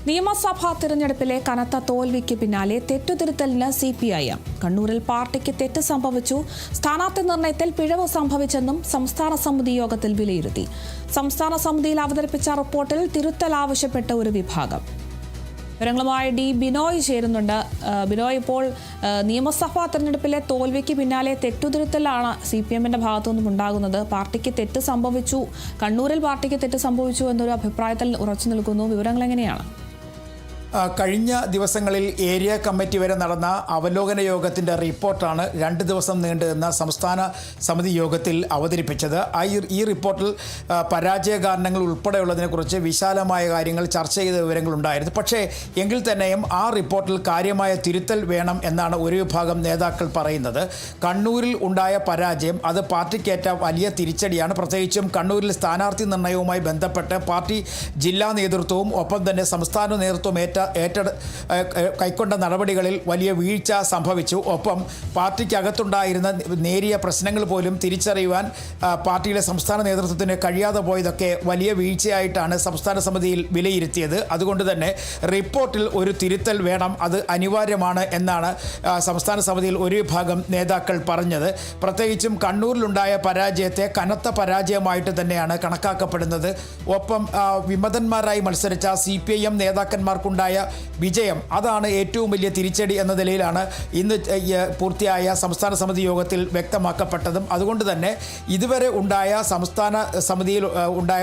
നിയമസഭാ തിരഞ്ഞെടുപ്പിലെ കനത്ത തോൽവിക്ക് പിന്നാലെ തെറ്റുതിരുത്തലിന് CPIM. കണ്ണൂരിൽ പാർട്ടിക്ക് തെറ്റ് സംഭവിച്ചു, സ്ഥാനാർത്ഥി നിർണയത്തിൽ പിഴവ് സംഭവിച്ചെന്നും സംസ്ഥാന സമിതി യോഗത്തിൽ വിലയിരുത്തി. സംസ്ഥാന സമിതിയിൽ അവതരിപ്പിച്ച റിപ്പോർട്ടിൽ തിരുത്തൽ ആവശ്യപ്പെട്ട ഒരു വിഭാഗം. വിവരങ്ങളുമായി ഡി ബിനോയ് ചേരുന്നുണ്ട്. ബിനോയ്, ഇപ്പോൾ നിയമസഭാ തെരഞ്ഞെടുപ്പിലെ തോൽവിക്ക് പിന്നാലെ തെറ്റുതിരുത്തലാണ് CPM-ന്റെ ഭാഗത്തുനിന്നും ഉണ്ടാകുന്നത്. പാർട്ടിക്ക് തെറ്റ് സംഭവിച്ചു, കണ്ണൂരിൽ പാർട്ടിക്ക് തെറ്റ് സംഭവിച്ചു എന്നൊരു അഭിപ്രായത്തിൽ ഉറച്ചു നിൽക്കുന്നു. വിവരങ്ങൾ എങ്ങനെയാണ്? കഴിഞ്ഞ ദിവസങ്ങളിൽ ഏരിയ കമ്മിറ്റി വരെ നടന്ന അവലോകന യോഗത്തിൻ്റെ റിപ്പോർട്ടാണ് 2 ദിവസം നീണ്ടുനിന്ന സംസ്ഥാന സമിതി യോഗത്തിൽ അവതരിപ്പിച്ചത്. ഈ റിപ്പോർട്ടിൽ പരാജയ കാരണങ്ങൾ ഉൾപ്പെടെയുള്ളതിനെക്കുറിച്ച് വിശാലമായ കാര്യങ്ങൾ ചർച്ച ചെയ്ത വിവരങ്ങളുണ്ടായിരുന്നു. പക്ഷേ എങ്കിൽ തന്നെയും ആ റിപ്പോർട്ടിൽ കാര്യമായ തിരുത്തൽ വേണം എന്നാണ് ഒരു വിഭാഗം നേതാക്കൾ പറയുന്നത്. കണ്ണൂരിൽ ഉണ്ടായ പരാജയം അത് പാർട്ടിക്കേറ്റ വലിയ തിരിച്ചടിയാണ്. പ്രത്യേകിച്ചും കണ്ണൂരിൽ സ്ഥാനാർത്ഥി നിർണയവുമായി ബന്ധപ്പെട്ട് പാർട്ടി ജില്ലാ നേതൃത്വവും ഒപ്പം തന്നെ സംസ്ഥാന നേതൃത്വവും കൈക്കൊണ്ട നടപടികളിൽ വലിയ വീഴ്ച സംഭവിച്ചു. ഒപ്പം പാർട്ടിക്കകത്തുണ്ടായിരുന്ന നേരിയ പ്രശ്നങ്ങൾ പോലും തിരിച്ചറിയുവാൻ പാർട്ടിയിലെ സംസ്ഥാന നേതൃത്വത്തിന് കഴിയാതെ പോയതൊക്കെ വലിയ വീഴ്ചയായിട്ടാണ് സംസ്ഥാന സമിതിയിൽ വിലയിരുത്തിയത്. അതുകൊണ്ട് തന്നെ റിപ്പോർട്ടിൽ ഒരു തിരുത്തൽ വേണം, അത് അനിവാര്യമാണ് എന്നാണ് സംസ്ഥാന സമിതിയിൽ ഒരു വിഭാഗം നേതാക്കൾ പറഞ്ഞത്. പ്രത്യേകിച്ചും കണ്ണൂരിലുണ്ടായ പരാജയത്തെ കനത്ത പരാജയമായിട്ട് തന്നെയാണ് കണക്കാക്കപ്പെടുന്നത്. ഒപ്പം വിമതന്മാരായി മത്സരിച്ച CPIM നേതാക്കന്മാർക്കുണ്ടായ വിജയം, അതാണ് ഏറ്റവും വലിയ തിരിച്ചടി എന്ന നിലയിലാണ് ഇന്ന് പൂർത്തിയായ സംസ്ഥാന സമിതി യോഗത്തിൽ വ്യക്തമാക്കപ്പെട്ടതും. അതുകൊണ്ട് തന്നെ ഇതുവരെ ഉണ്ടായ സംസ്ഥാന സമിതിയിൽ ഉണ്ടായ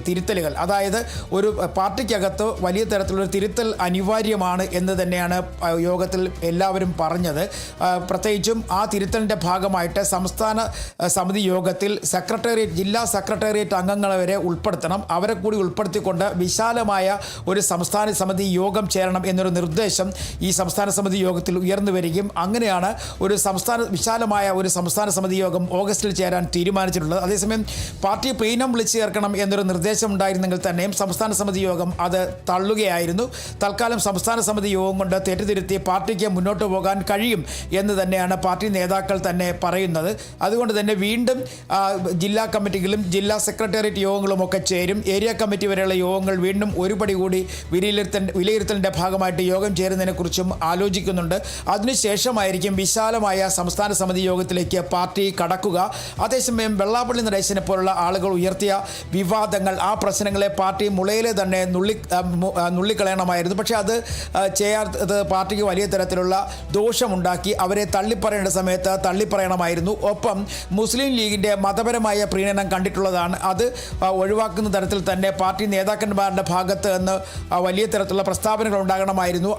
തിരുത്തലുകൾ, അതായത് ഒരു പാർട്ടിക്കകത്ത് വലിയ തരത്തിലൊരു തിരുത്തൽ അനിവാര്യമാണ് എന്ന് തന്നെയാണ് യോഗത്തിൽ എല്ലാവരും പറഞ്ഞത്. പ്രത്യേകിച്ചും ആ തിരുത്തലിൻ്റെ ഭാഗമായിട്ട് സംസ്ഥാന സമിതി യോഗത്തിൽ ജില്ലാ സെക്രട്ടേറിയറ്റ് അംഗങ്ങളെ വരെ ഉൾപ്പെടുത്തണം. അവരെ കൂടി ഉൾപ്പെടുത്തിക്കൊണ്ട് വിശാലമായ ഒരു സംസ്ഥാന സമിതി യോഗം ചേരണം എന്നൊരു നിർദ്ദേശം ഈ സംസ്ഥാന സമിതി യോഗത്തിൽ ഉയർന്നു വരികയും അങ്ങനെയാണ് ഒരു വിശാലമായ ഒരു സംസ്ഥാന സമിതി യോഗം ഓഗസ്റ്റിൽ ചേരാൻ തീരുമാനിച്ചിട്ടുള്ളത്. അതേസമയം പാർട്ടി പ്ലീനം വിളിച്ചു ചേർക്കണം എന്നൊരു നിർദ്ദേശം ഉണ്ടായിരുന്നെങ്കിൽ തന്നെയും സംസ്ഥാന സമിതി യോഗം അത് തള്ളുകയായിരുന്നു. തൽക്കാലം സംസ്ഥാന സമിതി യോഗം കൊണ്ട് തെറ്റുതിരുത്തി പാർട്ടിക്ക് മുന്നോട്ട് പോകാൻ കഴിയും എന്ന് തന്നെയാണ് പാർട്ടി നേതാക്കൾ തന്നെ പറയുന്നത്. അതുകൊണ്ട് തന്നെ വീണ്ടും ജില്ലാ കമ്മിറ്റികളും ജില്ലാ സെക്രട്ടേറിയറ്റ് യോഗങ്ങളും ഒക്കെ ചേരും. ഏരിയ കമ്മിറ്റി വരെയുള്ള യോഗങ്ങൾ വീണ്ടും ഒരുപടി കൂടി വിലയിരുത്തലിൻ്റെ ഭാഗമായിട്ട് യോഗം ചേരുന്നതിനെക്കുറിച്ചും ആലോചിക്കുന്നുണ്ട്. അതിനുശേഷമായിരിക്കും വിശാലമായ സംസ്ഥാന സമിതി യോഗത്തിലേക്ക് പാർട്ടി കടക്കുക. അതേസമയം വെള്ളാപ്പള്ളി നടേശനെ പോലുള്ള ആളുകൾ ഉയർത്തിയ വിവാദങ്ങൾ, ആ പ്രശ്നങ്ങളെ പാർട്ടി മുളയിലെ തന്നെ നുള്ളിക്കളയണമായിരുന്നു. പക്ഷേ അത് ചെയ്യാത്തത് പാർട്ടിക്ക് വലിയ തരത്തിലുള്ള ദോഷമുണ്ടാക്കി. അവരെ തള്ളിപ്പറയേണ്ട സമയത്ത് തള്ളിപ്പറയണമായിരുന്നു. ഒപ്പം മുസ്ലിം ലീഗിൻ്റെ മതപരമായ പ്രീണനം കണ്ടിട്ടുള്ളതാണ്. അത് ഒഴിവാക്കുന്ന തരത്തിൽ തന്നെ പാർട്ടി നേതാക്കന്മാരുടെ ഭാഗത്ത് നിന്ന് വലിയ തരത്തിലുള്ള പ്രസ്താവനകൾ ഉണ്ടാകണമായിരുന്നു.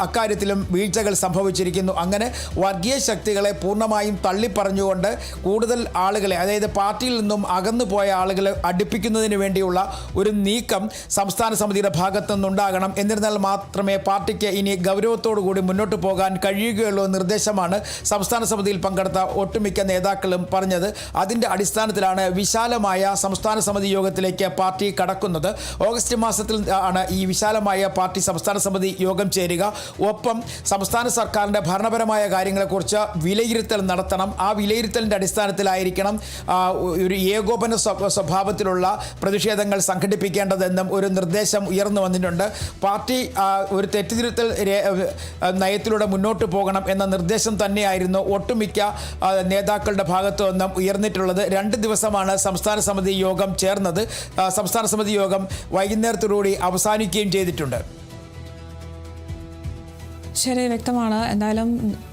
അക്കാര്യത്തിലും വീഴ്ചകൾ സംഭവിച്ചിരിക്കുന്നു. അങ്ങനെ വർഗീയ ശക്തികളെ പൂർണ്ണമായും തള്ളിപ്പറഞ്ഞുകൊണ്ട് കൂടുതൽ ആളുകളെ, അതായത് പാർട്ടിയിൽ നിന്നും അകന്നു പോയ ആളുകളെ അടുപ്പിക്കുന്നതിന് വേണ്ടിയുള്ള ഒരു നീക്കം സംസ്ഥാന സമിതിയുടെ ഭാഗത്തു നിന്നുണ്ടാകണം. എന്നിരുന്നാൽ മാത്രമേ പാർട്ടിക്ക് ഇനി ഗൗരവത്തോടുകൂടി മുന്നോട്ട് പോകാൻ കഴിയുകയുള്ളൂ നിർദ്ദേശമാണ് സംസ്ഥാന സമിതിയിൽ പങ്കെടുത്ത ഒട്ടുമിക്ക നേതാക്കളും പറഞ്ഞത്. അതിൻ്റെ അടിസ്ഥാനത്തിലാണ് വിശാലമായ സംസ്ഥാന സമിതി യോഗത്തിലേക്ക് പാർട്ടി കടക്കുന്നത്. ഓഗസ്റ്റ് മാസത്തിൽ ആണ് ഈ വിശാലമായ പാർട്ടി സംസ്ഥാന സമിതി യോഗം ചേരുക. ഒപ്പം സംസ്ഥാന സർക്കാരിൻ്റെ ഭരണപരമായ കാര്യങ്ങളെക്കുറിച്ച് വിലയിരുത്തൽ നടത്തണം. ആ വിലയിരുത്തലിൻ്റെ അടിസ്ഥാനത്തിലായിരിക്കണം ഒരു ഏകോപന സ്വഭാവത്തിലുള്ള പ്രതിഷേധങ്ങൾ സംഘടിപ്പിക്കേണ്ടതെന്നും ഒരു നിർദ്ദേശം ഉയർന്നു വന്നിട്ടുണ്ട്. പാർട്ടി ഒരു തെറ്റുതിരുത്തൽ നയത്തിലൂടെ മുന്നോട്ട് പോകണം എന്ന നിർദ്ദേശം തന്നെയായിരുന്നു ഒട്ടുമിക്ക നേതാക്കളുടെ ഭാഗത്തു നിന്നും ഉയർന്നിട്ടുള്ളത്. 2 ദിവസമാണ് സംസ്ഥാന സമിതി യോഗം ചേർന്നത്. സംസ്ഥാന സമിതി യോഗം വൈകുന്നേരത്തോടുകൂടി അവസാനിക്കുകയും ചെയ്തിട്ടുണ്ട്. ശരി, വ്യക്തമാണ്. എന്തായാലും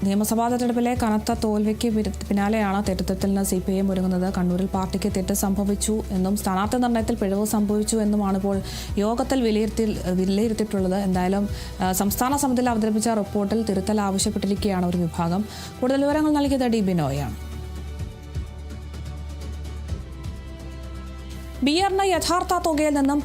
നിയമസഭാ തെരഞ്ഞെടുപ്പിലെ കനത്ത തോൽവിക്ക് പിന്നാലെയാണ് തെറ്റുതിരുത്തലിന് CPIM ഒരുങ്ങുന്നത്. കണ്ണൂരിൽ പാർട്ടിക്ക് തെറ്റ് സംഭവിച്ചു എന്നും സ്ഥാനാർത്ഥി നിർണയത്തിൽ പിഴവ് സംഭവിച്ചു എന്നുമാണ് ഇപ്പോൾ യോഗത്തിൽ വിലയിരുത്തിയിട്ടുള്ളത്. എന്തായാലും സംസ്ഥാന സമിതിയിൽ അവതരിപ്പിച്ച റിപ്പോർട്ടിൽ തിരുത്തൽ ആവശ്യപ്പെട്ടിരിക്കുകയാണ് ഒരു വിഭാഗം. കൂടുതൽ വിവരങ്ങൾ നൽകിയത് ഡി ബിനോയാണ്. ബിയറിന് യഥാർത്ഥ തുകയിൽ നിന്നും